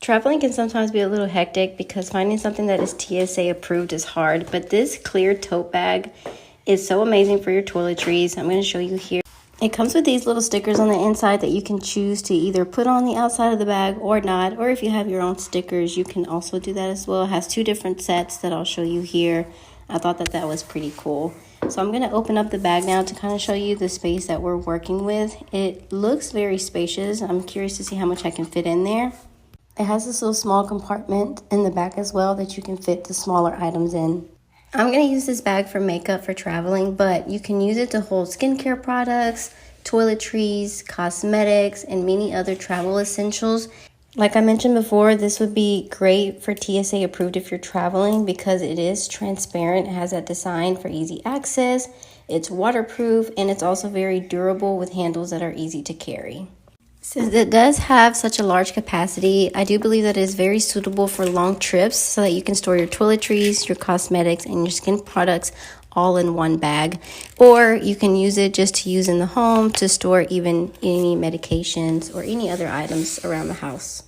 Traveling can sometimes be a little hectic because finding something that is TSA approved is hard, but this clear tote bag is so amazing for your toiletries. I'm going to show you here. It comes with these little stickers on the inside that you can choose to either put on the outside of the bag or not, or if you have your own stickers, you can also do that as well. It has two different sets that I'll show you here. I thought that that was pretty cool. So I'm going to open up the bag now to kind of show you the space that we're working with. It looks very spacious. I'm curious to see how much I can fit in there. It has this little small compartment in the back as well that you can fit the smaller items in. I'm going to use this bag for makeup for traveling, but you can use it to hold skincare products, toiletries, cosmetics, and many other travel essentials. Like I mentioned before, this would be great for TSA approved if you're traveling because it is transparent. It has that design for easy access. It's waterproof, and it's also very durable with handles that are easy to carry. Since it does have such a large capacity, I do believe that it is very suitable for long trips so that you can store your toiletries, your cosmetics, and your skin products all in one bag. Or you can use it just to use in the home to store even any medications or any other items around the house.